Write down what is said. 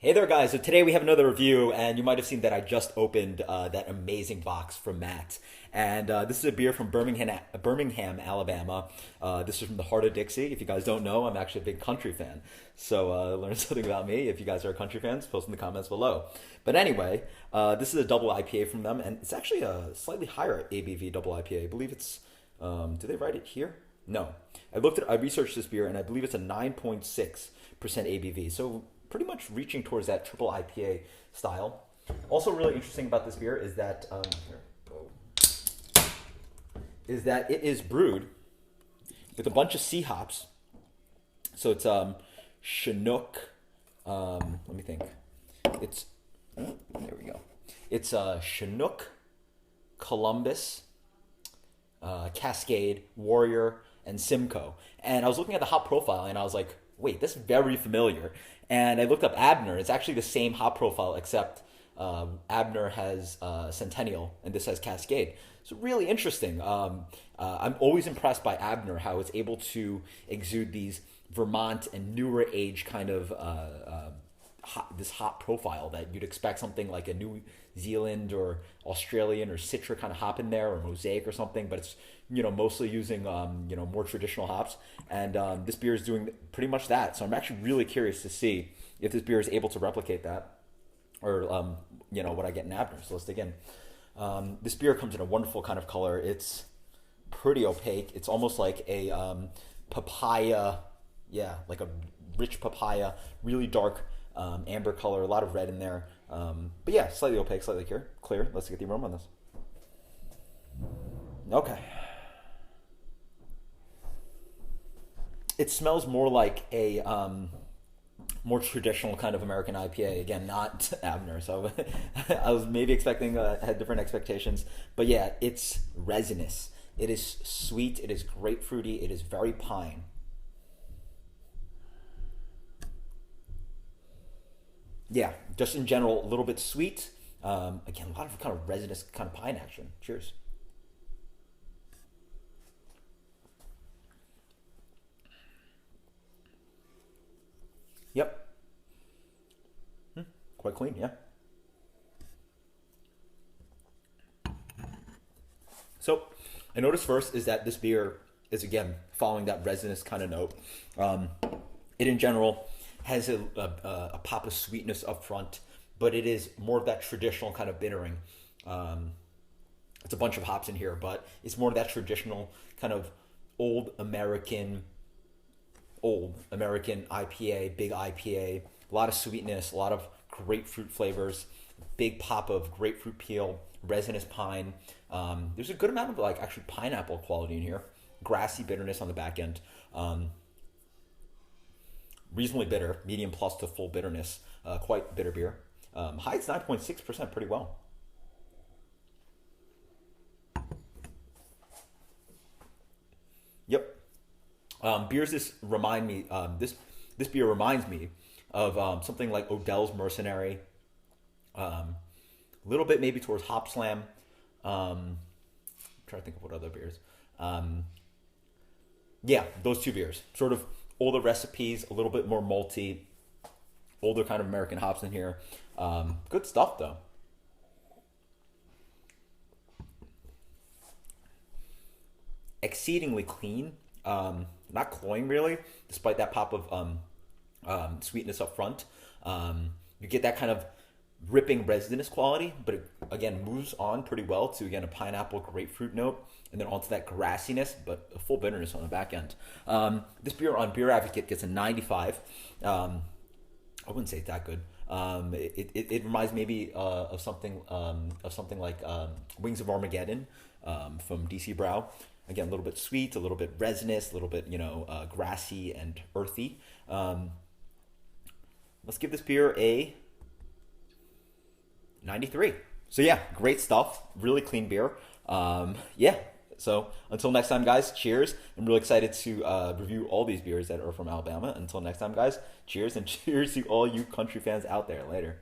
Hey there, guys. So today we have another review, and you might have seen that I just opened that amazing box from Matt. And this is a beer from Birmingham, Alabama. This is from the heart of Dixie. If you guys don't know, I'm actually a big country fan. So learn something about me. If you guys are country fans, post in the comments below. But anyway, this is a double IPA from them, and it's actually a slightly higher ABV double IPA. I believe it's, do they write it here? No. I researched this beer, and I believe it's a 9.6% ABV. So pretty much reaching towards that triple IPA style. Also really interesting about this beer is that it is brewed with a bunch of C hops. So it's Chinook, let me think. It's there we go. It's Chinook, Columbus, Cascade, Warrior, and Simcoe. And I was looking at the hop profile and I was like, wait, this is very familiar. And I looked up Abner. It's actually the same hop profile, except Abner has Centennial and this has Cascade. So really interesting. I'm always impressed by Abner, how it's able to exude these Vermont and newer age kind of this hop profile that you'd expect something like a New Zealand or Australian or Citra kind of hop in there, or Mosaic or something, but it's mostly using more traditional hops, and this beer is doing pretty much that. So I'm actually really curious to see if this beer is able to replicate that, or what I get in Abner. So let's dig in. This beer comes in a wonderful kind of color. It's pretty opaque. It's almost like a papaya, like a rich papaya, really dark amber color, a lot of red in there. But yeah, slightly opaque, slightly clear. Let's get the aroma on this. Okay. It smells more like a more traditional kind of American IPA. Again, not Abner. So I was maybe had different expectations. But yeah, it's resinous. It is sweet. It is grapefruity. It is very pine. Yeah, just in general, a little bit sweet. Again, a lot of kind of resinous kind of pine action. Cheers. Yep. Quite clean, yeah. So, I noticed first is that this beer is, again, following that resinous kind of note. It, in general, has a pop of sweetness up front, but it is more of that traditional kind of bittering. It's a bunch of hops in here, but it's more of that traditional kind of old American IPA, big IPA, a lot of sweetness, a lot of grapefruit flavors, big pop of grapefruit peel, resinous pine. There's a good amount of actually pineapple quality in here, grassy bitterness on the back end. Reasonably bitter, medium plus to full bitterness, quite bitter beer. Hides 9.6% pretty well. Yep. Beers this beer reminds me of something like Odell's Mercenary, a little bit maybe towards Hop Slam. I'm trying to think of what other beers. Yeah, those two beers, sort of older recipes, a little bit more malty, older kind of American hops in here. Good stuff though. Exceedingly clean. Not cloying really, despite that pop of sweetness up front. You get that kind of ripping resinous quality, but it, again, moves on pretty well to, again, a pineapple grapefruit note, and then onto that grassiness, but a full bitterness on the back end. This beer on Beer Advocate gets a 95. I wouldn't say it's that good. It reminds maybe of something like Wings of Armageddon from DC Brau. Again, a little bit sweet, a little bit resinous, a little bit, grassy and earthy. Let's give this beer a 93. So yeah, great stuff. Really clean beer. Yeah. So until next time, guys, cheers. I'm really excited to review all these beers that are from Alabama. Until next time, guys, cheers, and cheers to all you country fans out there. Later.